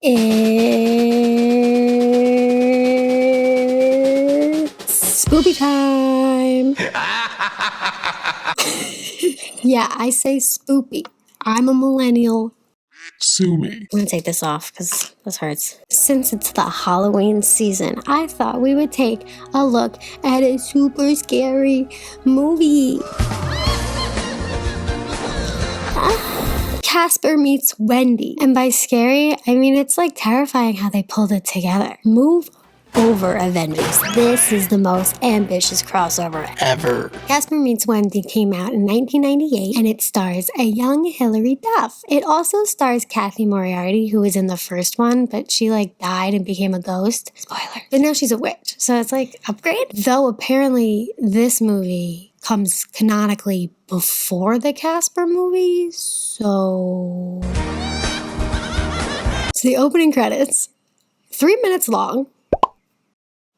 It's spoopy time. Yeah, I say spoopy. I'm a millennial. Sue me. I'm gonna take this off because this hurts. Since it's the Halloween season, I thought we would take a look at a super scary movie. Casper Meets Wendy. And by scary, I mean it's like terrifying how they pulled it together. Move over, Avengers. This is the most ambitious crossover ever. Casper Meets Wendy came out in 1998 and it stars a young Hilary Duff. It also stars Kathy Moriarty, who was in the first one, but she died and became a ghost. Spoiler. But now she's a witch, so it's upgrade. Though apparently this movie comes canonically before the Casper movie, so the opening credits, 3 minutes long,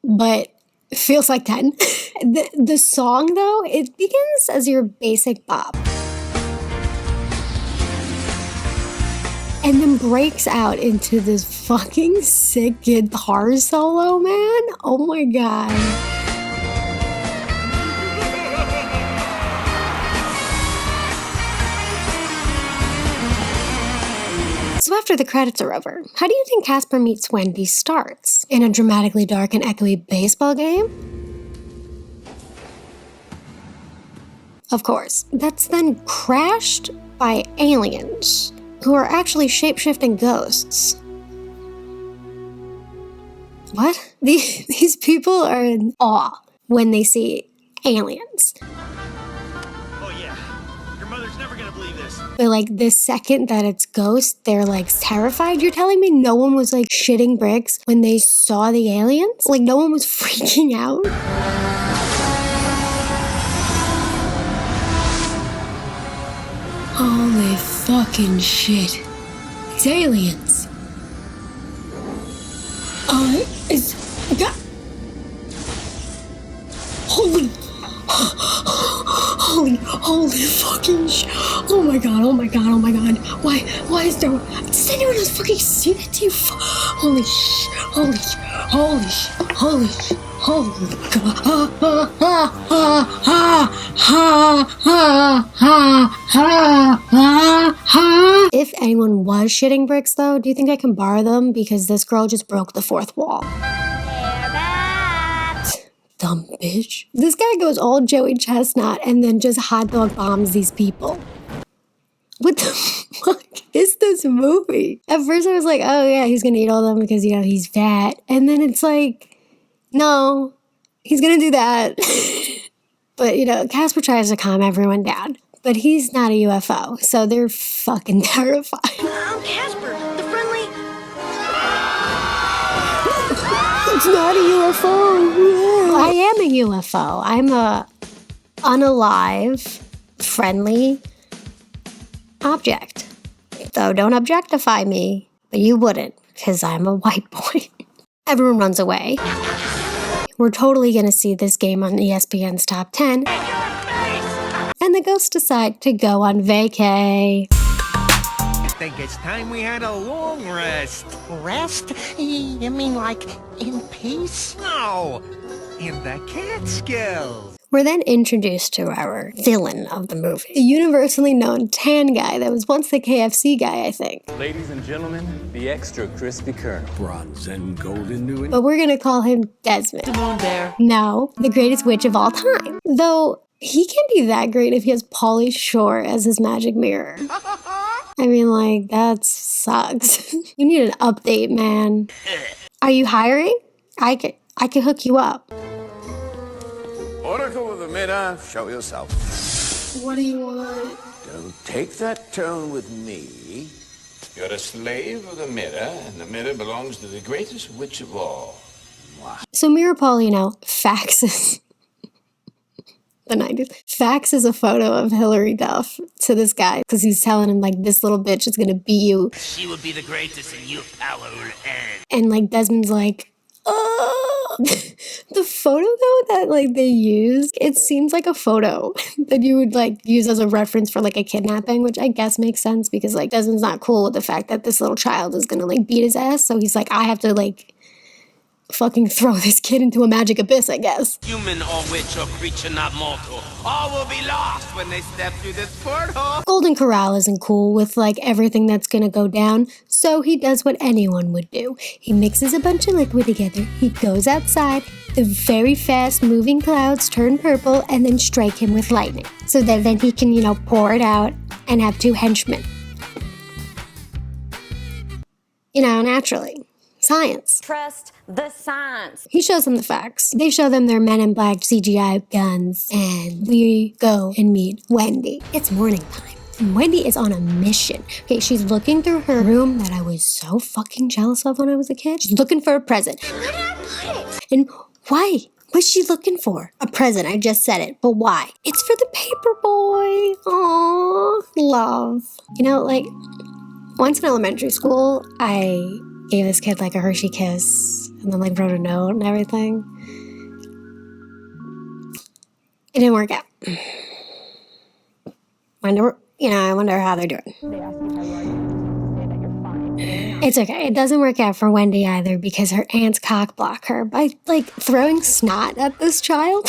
but it feels like 10. The song, though, it begins as your basic bop. And then breaks out into this fucking sick guitar solo, man. Oh my god. So after the credits are over, how do you think Casper Meets Wendy starts? In a dramatically dark and echoey baseball game? Of course. That's then crashed by aliens, who are actually shape-shifting ghosts. What? These people are in awe when they see aliens. But the second that it's ghosts, they're terrified. You're telling me no one was shitting bricks when they saw the aliens? No one was freaking out? Holy fucking shit. It's aliens. It's... God. Holy fucking shit. Oh my god. Why is there... Does anyone else fucking see that? Do you... Holy god. If anyone was shitting bricks, though, do you think I can borrow them? Because this girl just broke the fourth wall. Dumb bitch. This guy goes all Joey Chestnut and then just hot dog bombs these people. What the fuck is this movie? At first I was like, oh yeah, he's gonna eat all of them because, he's fat. And then it's no, he's gonna do that. But, Casper tries to calm everyone down. But he's not a UFO, so they're fucking terrified. I'm Casper, the friendly... It's not a UFO. Yeah. I am a UFO. I'm a unalive, friendly object. Though don't objectify me, but you wouldn't, because I'm a white boy. Everyone runs away. We're totally going to see this game on ESPN's Top 10. And the ghosts decide to go on vacay. I think it's time we had a long rest. Rest? You mean in peace? No, in the Catskills. We're then introduced to our villain of the movie, the universally known tan guy that was once the KFC guy, I think. Ladies and gentlemen, the extra crispy Colonel. Bronze and golden new. But we're gonna call him Desmond. The moon bear. No, the greatest witch of all time. Though, he can't be that great if he has Pauly Shore as his magic mirror. I mean, that sucks. You need an update, man. Are you hiring? I could hook you up. Oracle of the Mirror, show yourself. What do you want? Don't take that tone with me. You're a slave of the mirror, and the mirror belongs to the greatest witch of all. So Mirror Paulino faxes the 90s. Faxes a photo of Hilary Duff to this guy because he's telling him this little bitch is gonna beat you. She would be the greatest and your power will end. And Desmond's oh. The photo though that like they used, it seems like a photo that you would like use as a reference for like a kidnapping, which I guess makes sense because like Desmond's not cool with the fact that this little child is gonna like beat his ass. So he's like, I have to like fucking throw this kid into a magic abyss, I guess. Human or witch or creature not mortal, all will be lost when they step through this portal. Golden Corral isn't cool with like everything that's gonna go down, so he does what anyone would do. He mixes a bunch of liquid together, he goes outside, the very fast moving clouds turn purple and then strike him with lightning. So that then he can, pour it out and have two henchmen. Naturally. Science. Trust the science. He shows them the facts. They show them their Men in Black CGI guns, and we go and meet Wendy. It's morning time, and Wendy is on a mission. Okay, she's looking through her room that I was so fucking jealous of when I was a kid. She's looking for a present. Where did I put it? And why? What's she looking for? A present, I just said it, but why? It's for the paper boy. Aww, love. Once in elementary school, I gave this kid like a Hershey kiss and then like wrote a note and everything. It didn't work out. I wonder how they're doing. It's okay. It doesn't work out for Wendy either because her aunts cock block her by like throwing snot at this child.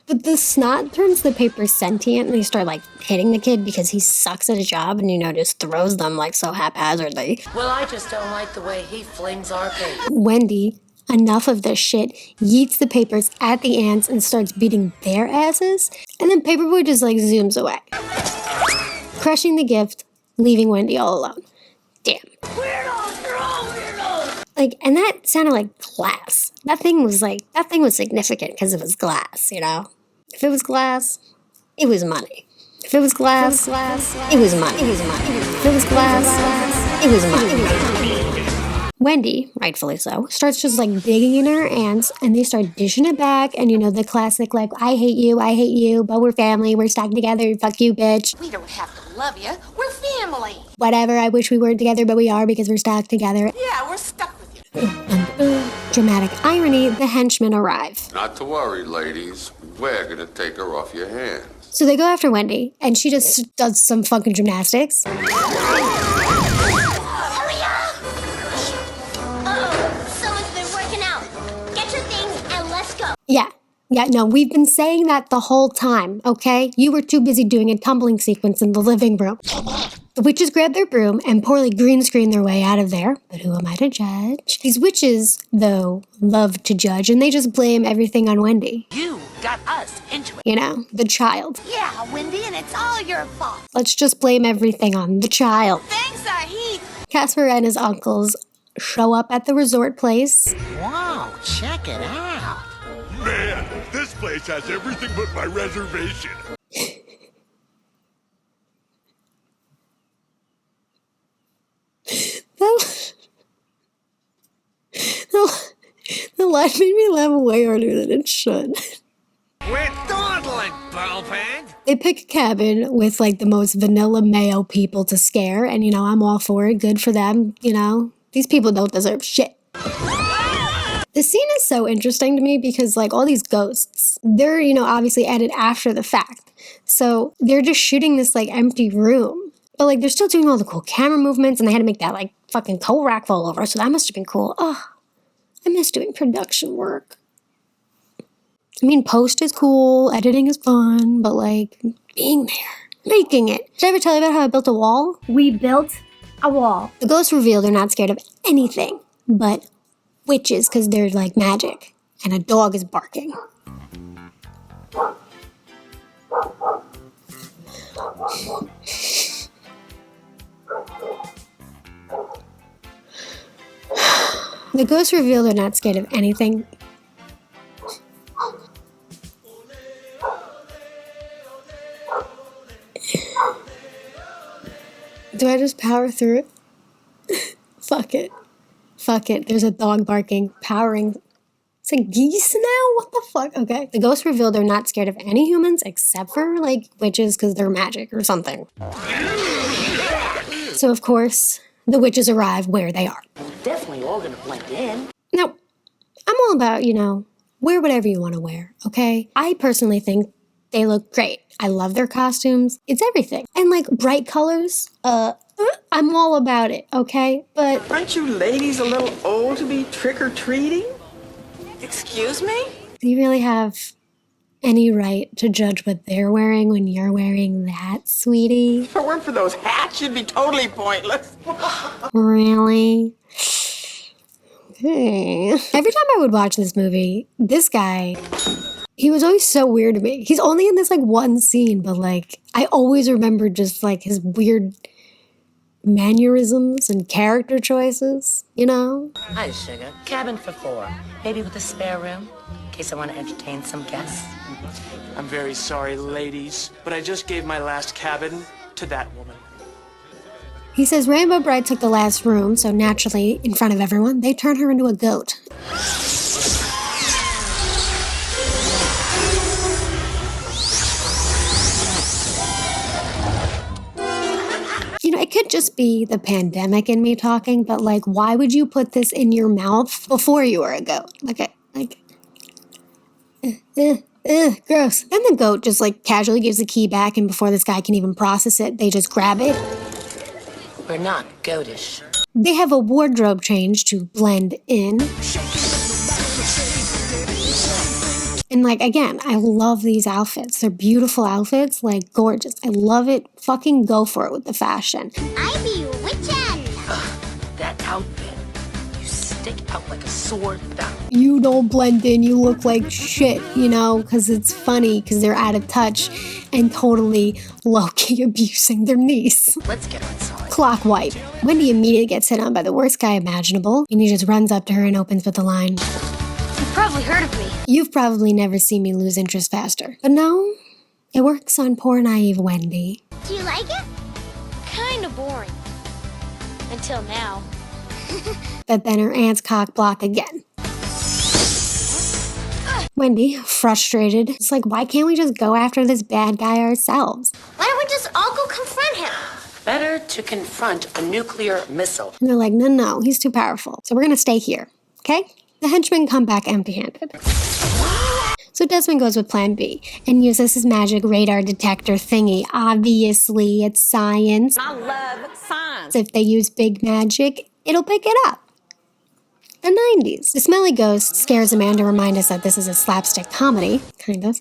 But the snot turns the paper sentient and they start like hitting the kid because he sucks at his job and just throws them like so haphazardly. Well, I just don't like the way he flings our paper. Wendy, enough of this shit, yeets the papers at the ants and starts beating their asses. And then Paperboy just like zooms away, crushing the gift, leaving Wendy all alone. Damn. Weirdos, you're all weirdos. And that sounded like glass. That thing was significant because it was glass, If it was glass, it was money. If it was glass, it was money. If it was glass, it was money. Wendy, rightfully so, starts just like digging in her ants and they start dishing it back. And the classic like, I hate you, but we're family, we're stuck together, fuck you, bitch. We don't have to love you. We're family. Whatever, I wish we weren't together, but we are because we're stuck together. Yeah, we're stuck with you. Dramatic irony, the henchmen arrive. Not to worry, ladies. We're gonna take her off your hands. So they go after Wendy, and she just does some fucking gymnastics. Hurry up! Someone's been working out. Get your things and let's go. Yeah, no, we've been saying that the whole time, okay? You were too busy doing a tumbling sequence in the living room. The witches grab their broom and poorly green screen their way out of there. But who am I to judge? These witches, though, love to judge, and they just blame everything on Wendy. You got us into it. The child. Yeah, Wendy, and it's all your fault. Let's just blame everything on the child. Thanks, Ahit. Casper and his uncles show up at the resort place. Wow, check it out. Man, this place has everything but my reservation. The line made me laugh way harder than it should. We're dawdling, Bellband. They pick a cabin with like the most vanilla mayo people to scare, and I'm all for it. Good for them, These people don't deserve shit. The scene is so interesting to me because like all these ghosts, they're, obviously added after the fact. So they're just shooting this like empty room. But like they're still doing all the cool camera movements and they had to make that like fucking coal rack fall over. So that must have been cool. Oh, I miss doing production work. I mean, post is cool, editing is fun, but like being there, making it. Did I ever tell you about how I built a wall? We built a wall. The ghosts reveal they're not scared of anything but witches because they're like magic. And a dog is barking. The ghosts reveal they're not scared of anything. Do I just power through it? Fuck it. There's a dog barking, powering. It's like geese now? What the fuck? Okay. The ghosts reveal they're not scared of any humans except for like witches because they're magic or something. So of course, the witches arrive where they are. Definitely all gonna blend in. Now, I'm I'm all about, wear whatever you want to wear, okay? I personally think they look great. I love their costumes. It's everything. And like bright colors, I'm all about it, okay? But aren't you ladies a little old to be trick-or-treating? Excuse me? do you really have any right to judge what they're wearing when you're wearing that, sweetie? If it weren't for those hats, you'd be totally pointless. Really? Okay. Every time I would watch this movie, this guy, he was always so weird to me. He's only in this like one scene, but like I always remember just like his weird mannerisms and character choices, Hi, sugar. Cabin for 4. Maybe with a spare room, in case I want to entertain some guests. I'm very sorry, ladies, but I just gave my last cabin to that woman. He says Rainbow Bride took the last room, so naturally, in front of everyone, they turn her into a goat. It could just be the pandemic in me talking, but like, why would you put this in your mouth before you were a goat? Gross. Then the goat just like casually gives the key back, and before this guy can even process it, they just grab it. We're not goatish. They have a wardrobe change to blend in. And like, again, I love these outfits. They're beautiful outfits, like gorgeous. I love it. Fucking go for it with the fashion. I be witchin'. That outfit, you stick out like a sore thumb. You don't blend in, you look like shit, because it's funny, because they're out of touch and totally low-key abusing their niece. Let's get inside. Clock wipe. Wendy immediately gets hit on by the worst guy imaginable, and he just runs up to her and opens with the line, You've probably heard of me. "You've probably never seen me lose interest faster." But no, it works on poor naive Wendy. Do you like it? Kinda boring. Until now. But then her aunt's cock block again. Wendy, frustrated, is like, why can't we just go after this bad guy ourselves? Why don't we just all go confront him? Better to confront a nuclear missile. And they're like, no, he's too powerful. So we're gonna stay here, okay? The henchmen come back empty-handed. So Desmond goes with plan B and uses his magic radar detector thingy. Obviously, it's science. I love science. If they use big magic, it'll pick it up. The 90s. The smelly ghost scares a man to remind us that this is a slapstick comedy, kind of.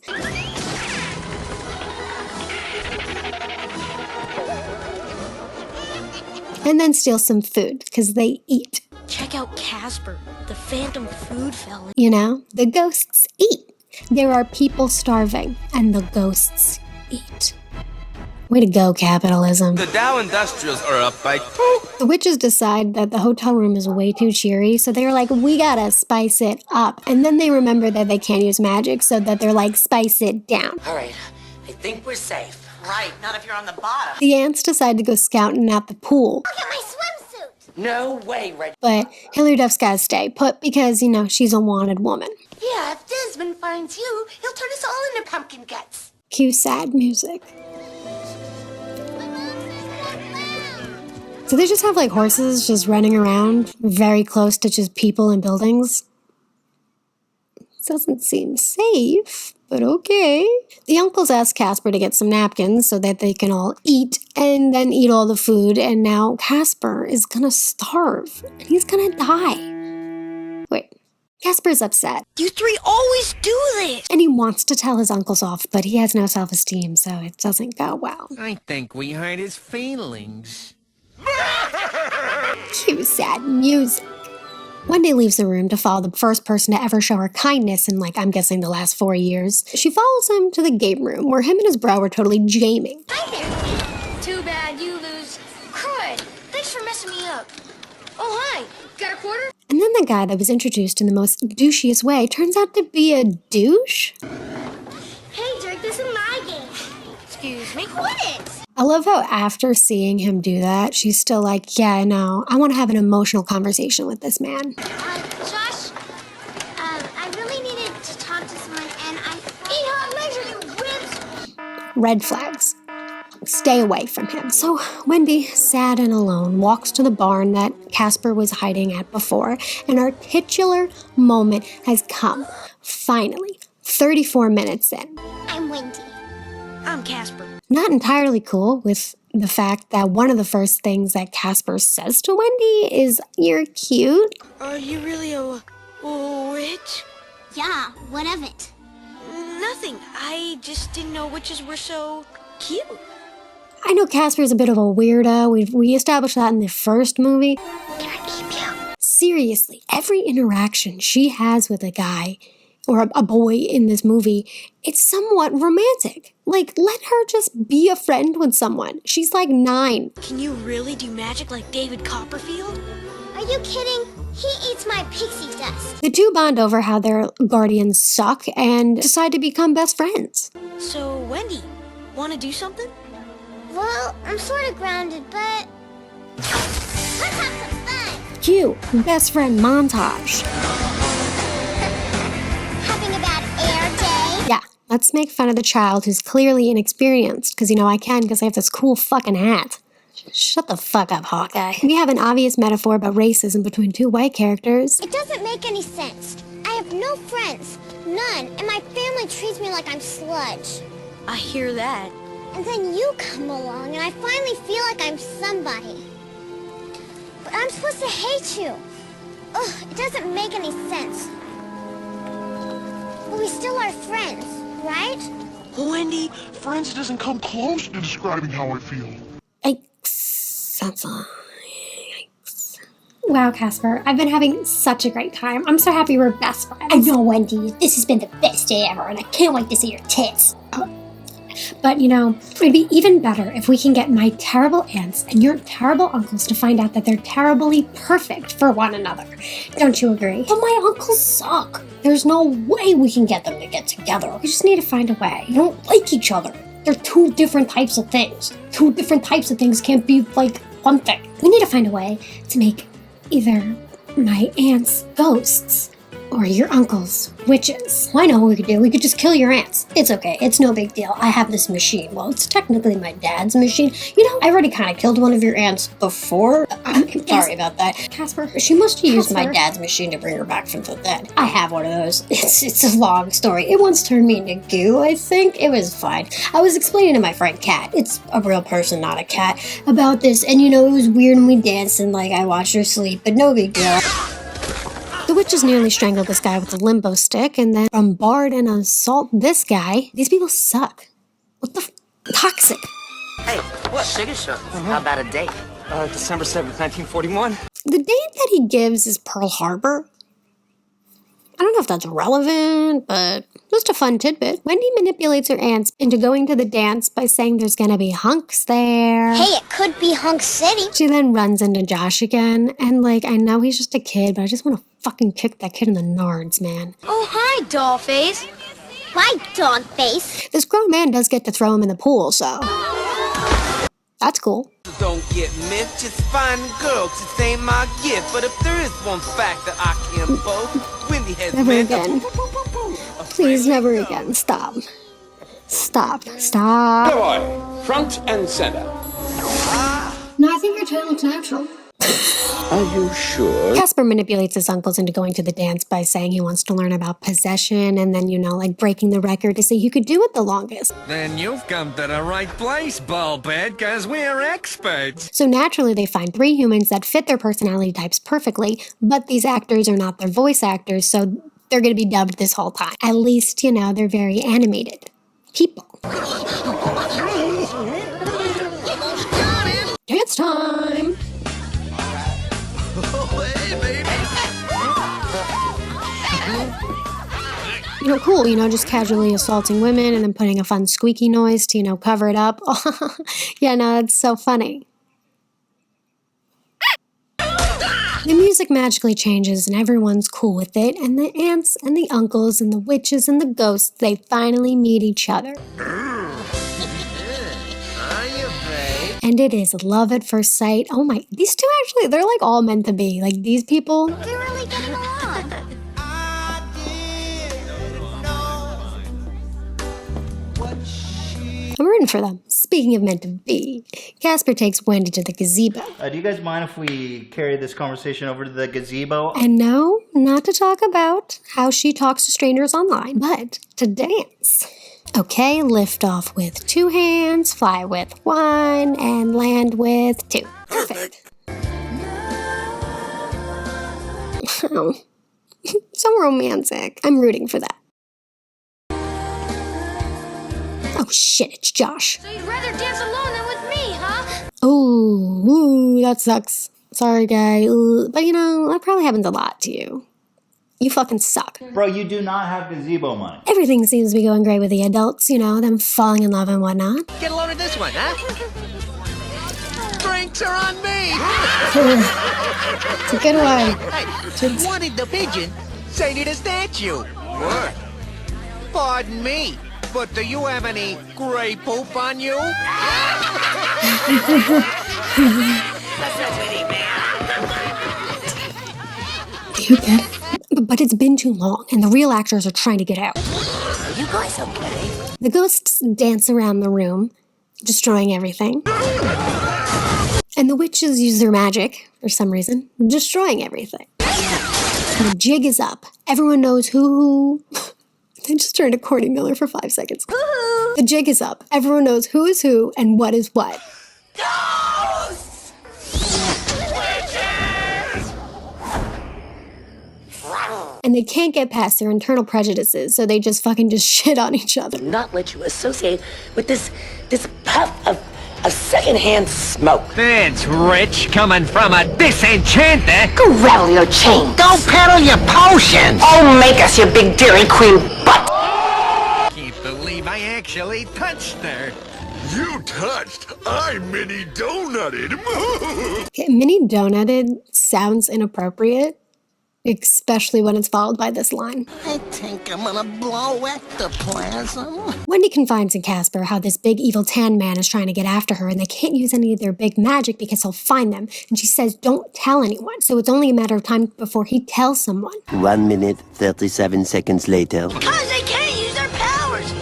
And then steals some food, because they eat. Check out Casper, the phantom food fella. The ghosts eat. There are people starving, and the ghosts eat. Way to go, capitalism. The Dow Industrials are up by 2. The witches decide that the hotel room is way too cheery, so they're like, we gotta spice it up. And then they remember that they can't use magic, so that they're like, spice it down. All right, I think we're safe. Right, not if you're on the bottom. The ants decide to go scouting at the pool. Look at my swimsuit. No way, Red. But Hilary Duff's gotta stay put because, she's a wanted woman. Yeah, if Desmond finds you, he'll turn us all into pumpkin guts. Cue sad music. So they just have like horses just running around very close to just people and buildings. Doesn't seem safe, but okay. The uncles ask Casper to get some napkins so that they can all eat and then eat all the food. And now Casper is gonna starve and he's gonna die. Wait, Casper's upset. You three always do this. And he wants to tell his uncles off, but he has no self-esteem, so it doesn't go well. I think we hurt his feelings. Cue sad music. Wendy leaves the room to follow the first person to ever show her kindness in, I'm guessing the last 4 years. She follows him to the game room, where him and his bro are totally jaming. Hi there. Too bad you lose. Crud. Thanks for messing me up. Oh, hi. Got a quarter? And then the guy that was introduced in the most douchiest way turns out to be a douche? Hey, Dirk, this is my game. Excuse me? Quit it. I love how after seeing him do that, she's still like, yeah, no, I want to have an emotional conversation with this man. Josh, I really needed to talk to someone, and I... Eat hot leisure, you ribs! Red flags. stay away from him. So Wendy, sad and alone, walks to the barn that Casper was hiding at before, and our titular moment has come. Finally, 34 minutes in. I'm Wendy. I'm Casper. Not entirely cool with the fact that one of the first things that Casper says to Wendy is, "You're cute." Are you really a witch? Yeah, what of it? Nothing. I just didn't know witches were so cute. I know Casper's a bit of a weirdo. We established that in the first movie. Can I keep you? Seriously, every interaction she has with a guy or a boy in this movie, it's somewhat romantic. Like, let her just be a friend with someone. She's like 9. Can you really do magic like David Copperfield? Are you kidding? He eats my pixie dust. The two bond over how their guardians suck and decide to become best friends. So, Wendy, want to do something? Well, I'm sort of grounded, but let's have some fun. Cute best friend montage. Having a bad air day? Yeah, let's make fun of the child who's clearly inexperienced, because I can because I have this cool fucking hat. Shut the fuck up, Hawkeye. We have an obvious metaphor about racism between two white characters. It doesn't make any sense. I have no friends, none, and my family treats me like I'm sludge. I hear that. And then you come along, and I finally feel like I'm somebody. But I'm supposed to hate you. Ugh, it doesn't make any sense. But we still are friends, right? Wendy, friends doesn't come close to describing how I feel. Yikes. Wow, Casper, I've been having such a great time. I'm so happy we're best friends. I know, Wendy. This has been the best day ever, and I can't wait to see your tits. But, it'd be even better if we can get my terrible aunts and your terrible uncles to find out that they're terribly perfect for one another. Don't you agree? But my uncles suck. There's no way we can get them to get together. We just need to find a way. They don't like each other. They're two different types of things. Two different types of things can't be like one thing. We need to find a way to make either my aunts ghosts or your uncles witches. Well, I know what we could do. We could just kill your aunts. It's okay. It's no big deal. I have this machine. Well, it's technically my dad's machine. I already kind of killed one of your aunts before. I'm sorry about that. Casper. She must have used my dad's machine to bring her back from the dead. I have one of those. It's a long story. It once turned me into goo, I think. It was fine. I was explaining to my friend Kat, it's a real person, not a cat, about this. And it was weird and we danced and I watched her sleep, but no big deal. The witches nearly strangled this guy with a limbo stick and then bombard and assault this guy. These people suck. What the toxic. Hey, what? Sugar Show. How about a date? December 7th, 1941. The date that he gives is Pearl Harbor. I don't know if that's relevant, but just a fun tidbit. Wendy manipulates her aunts into going to the dance by saying there's gonna be hunks there. Hey, it could be Hunk City. She then runs into Josh again, and I know he's just a kid, but I just want to fucking kick that kid in the nards, man. Oh, hi, Dollface. Bye, Dogface. This grown man does get to throw him in the pool, so that's cool. Don't get miffed, just find girls. It ain't my gift, but if there is one fact that I can boast, Wendy has Never been again. Please, never again. Stop. Stop. Stop. Boy, front and center. No, I think your tail looks natural. Are you sure? Casper manipulates his uncles into going to the dance by saying he wants to learn about possession and then, breaking the record to see who could do it the longest. Then you've come to the right place, Ballbed, because we're experts. So naturally, they find 3 humans that fit their personality types perfectly, but these actors are not their voice actors, so they're going to be dubbed this whole time. At least, they're very animated people. Dance time! Cool, just casually assaulting women and then putting a fun squeaky noise to, cover it up. Yeah, no, it's so funny. The music magically changes and everyone's cool with it, and the aunts and the uncles and the witches and the ghosts, they finally meet each other. And it is love at first sight. Oh my, these two actually, they're all meant to be. These people. They're really getting along. I'm rooting for them. Speaking of meant to be, Casper takes Wendy to the gazebo. Do you guys mind if we carry this conversation over to the gazebo? And no, not to talk about how she talks to strangers online, but to dance. Okay, lift off with 2 hands, fly with 1, and land with 2. Perfect. Oh, so romantic. I'm rooting for that. Oh shit, it's Josh. So you'd rather dance alone than with me, huh? Ooh, that sucks. Sorry, guy. Ooh, but you know, that probably happens a lot to you. You fucking suck. Bro, you do not have gazebo money. Everything seems to be going great with the adults, you know, them falling in love and whatnot. Get a load of this one, huh? Drinks are on me! It's a good one. Hey, what did the pigeon say to the statue? What? Pardon me, but do you have any gray poop on you? Do you get it? But it's been too long, and the real actors are trying to get out. Are you guys okay? The ghosts dance around the room, destroying everything. And the witches use their magic, for some reason, destroying everything. And the jig is up. Everyone knows who. They just turned to Courtney Miller for 5 seconds. The jig is up. Everyone knows who is who and what is what. And they can't get past their internal prejudices, so they just fucking just shit on each other. Not let you associate with this puff of secondhand smoke. That's rich coming from a disenchanter. Go rattle your chain. Go peddle your potions. Oh, make us your big Dairy Queen butt. Can't believe I actually touched her. You touched. I mini donutted. Okay, mini donutted sounds inappropriate, especially when it's followed by this line. I think I'm gonna blow ectoplasm. Wendy confides in Casper how this big evil tan man is trying to get after her and they can't use any of their big magic because he'll find them. And she says, don't tell anyone. So it's only a matter of time before he tells someone. 1 minute, 37 seconds later. Because they can't use their powers.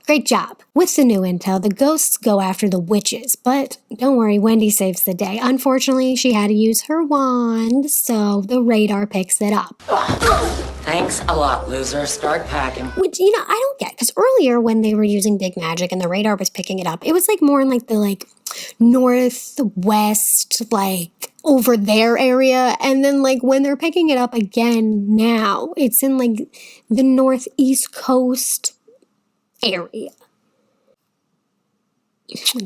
Great job. With the new intel, the ghosts go after the witches. But don't worry, Wendy saves the day. Unfortunately, she had to use her wand, so the radar picks it up. Thanks a lot, loser. Start packing. Which, you know, I don't get. Because earlier when they were using big magic and the radar was picking it up, it was like more in like the northwest, like over their area. And then like when they're picking it up again now, it's in like the northeast coast area.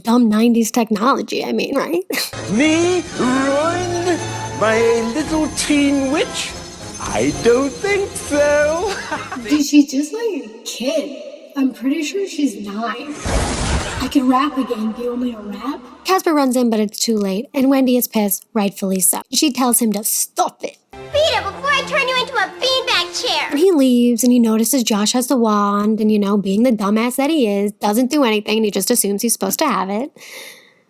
Dumb 90s technology, I mean, right? Me ruined by a little teen witch? I don't think so. Dude, she's just like a kid. I'm pretty sure she's 9. I can rap again. Do you want me to rap? Casper runs in, but it's too late, and Wendy is pissed, rightfully so. She tells him to stop it. Beat it before I turn you into a beanbag chair. And he leaves, and he notices Josh has the wand, and, you know, being the dumbass that he is, doesn't do anything, and he just assumes he's supposed to have it.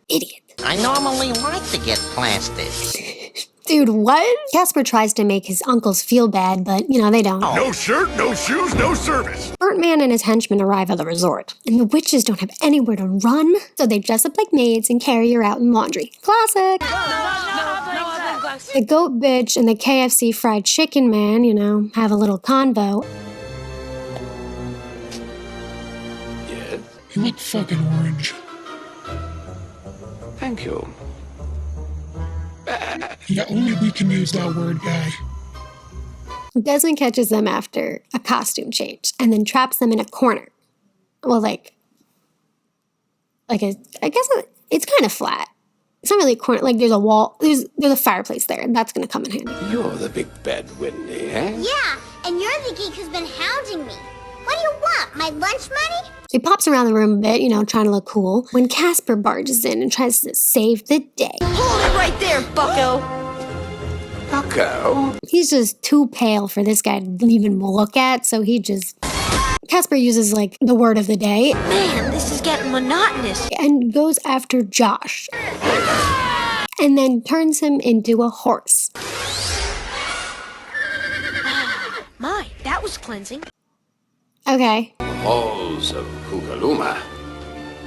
Idiot. I normally like to get plastered. Dude, what? Casper tries to make his uncles feel bad, but, you know, they don't. No shirt, no shoes, no service. Burnt Man and his henchmen arrive at the resort, and the witches don't have anywhere to run, so they dress up like maids and carry her out in laundry. Classic! The goat bitch and the KFC fried chicken man, you know, have a little convo. Yes? You look fucking orange. Thank you. Yeah, only we can use that word, guy. Desmond catches them after a costume change and then traps them in a corner. Well, I guess it's kind of flat. It's not really a corner. Like, there's a wall. There's a fireplace there. That's going to come in handy. You're the big bad Wendy, eh? Yeah, and you're the geek who's been hounding me. What do you want, my lunch money? He pops around the room a bit, you know, trying to look cool, when Casper barges in and tries to save the day. Hold it right there, bucko. Bucko? He's just too pale for this guy to even look at, so he just... Casper uses, like, the word of the day. Man, this is getting monotonous. And goes after Josh. And then turns him into a horse. My, that was cleansing. Okay. Halls of Kugaluma.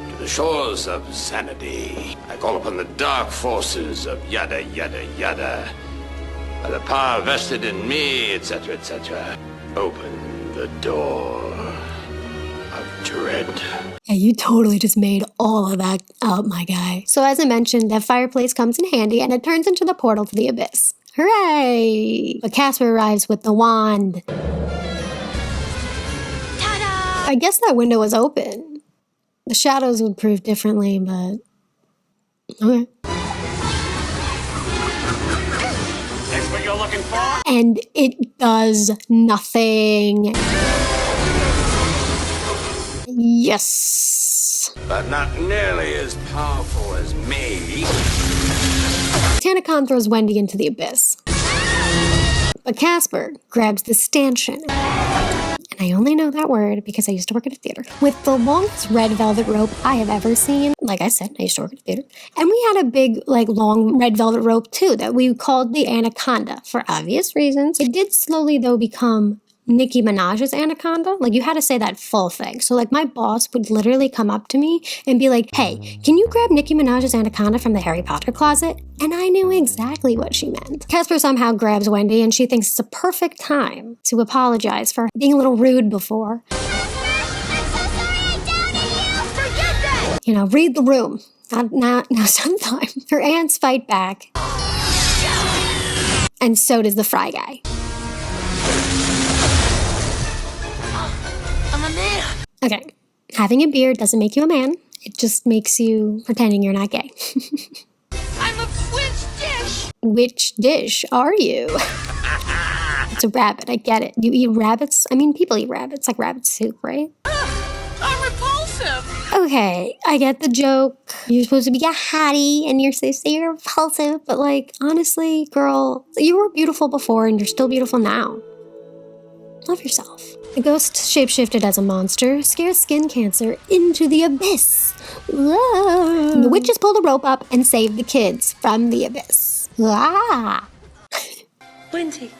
To the the shores of Xanadu. I call upon the dark forces of yada yada yada. By the power vested in me, etc., etc. Open the door of dread. Yeah, you totally just made all of that up, my guy. So as I mentioned, that fireplace comes in handy and it turns into the portal to the abyss. Hooray! But Casper arrives with the wand. Ta-da! I guess that window was open. The shadows would prove differently, but okay. That's what you're looking for? And it does nothing. Yes. But not nearly as powerful as me. Tanacon throws Wendy into the abyss. But Casper grabs the stanchion. And I only know that word because I used to work at a theater. With the longest red velvet rope I have ever seen. Like I said, I used to work at a theater. And we had a big, long red velvet rope too that we called the Anaconda for obvious reasons. It did slowly, though, become Nicki Minaj's Anaconda. You had to say that full thing. So, my boss would literally come up to me and be like, hey, can you grab Nicki Minaj's Anaconda from the Harry Potter closet? And I knew exactly what she meant. Casper somehow grabs Wendy and she thinks it's a perfect time to apologize for being a little rude before. Read the room. Not sometime. Her aunts fight back. And so does the Fry guy. Okay, having a beard doesn't make you a man. It just makes you pretending you're not gay. I'm a which dish? Which dish are you? It's a rabbit, I get it. You eat rabbits? I mean, people eat rabbits, like rabbit soup, right? I'm repulsive. Okay, I get the joke. You're supposed to be a hottie and you're so you're repulsive, but honestly, girl, you were beautiful before and you're still beautiful now. Love yourself. The ghost shapeshifted as a monster, scares skin cancer into the abyss. Whoa. The witches pull the rope up and save the kids from the abyss. Ah. Wendy,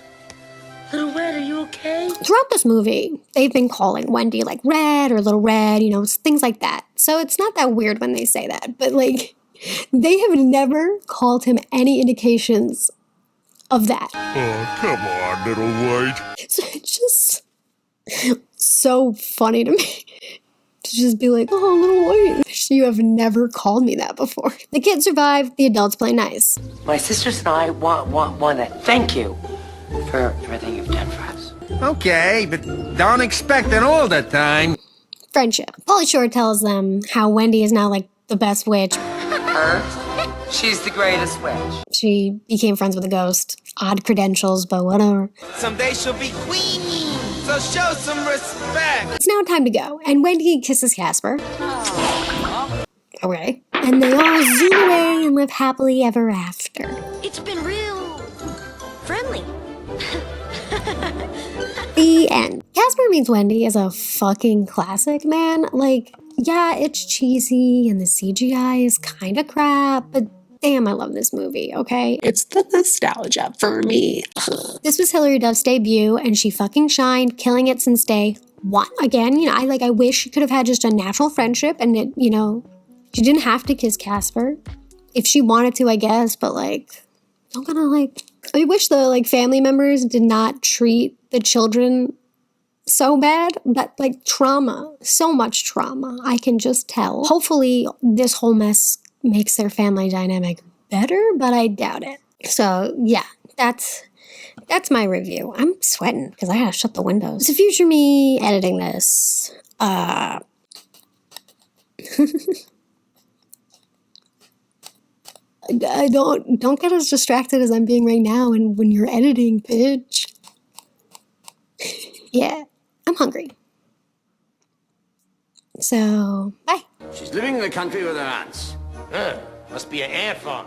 Little Red, are you okay? Throughout this movie, they've been calling Wendy Red or Little Red, things like that. So it's not that weird when they say that. But they have never called him any indications of that. Oh, come on, little white. So it's just so funny to me to just be like, oh, Little White. You have never called me that before. The kids survive, the adults play nice. My sisters and I want to thank you for everything you've done for us. Okay, but don't expect it all the time. Friendship. Pauly Shore tells them how Wendy is now the best witch. Her? She's the greatest witch. She became friends with a ghost. Odd credentials, but whatever. Someday she'll be queen, so show some respect. It's now time to go, and Wendy kisses Casper. Okay. And they all zoom away and live happily ever after. It's been real friendly. The end. Casper Meets Wendy is a fucking classic, man. Yeah, it's cheesy and the CGI is kind of crap, but damn, I love this movie, okay? It's the nostalgia for me. This was Hilary Duff's debut, and she fucking shined, killing it since day one. Again, I wish she could have had just a natural friendship, and she didn't have to kiss Casper. If she wanted to, I guess, but don't gonna I wish the family members did not treat the children so bad. That trauma, so much trauma, I can just tell. Hopefully this whole mess makes their family dynamic better, but I doubt it. So yeah, that's my review. I'm sweating because I gotta shut the windows. It's a future me editing this. I don't get as distracted as I'm being right now and when you're editing, bitch. Yeah, I'm hungry. So, bye. She's living in the country with her aunts. Must be an ant farm.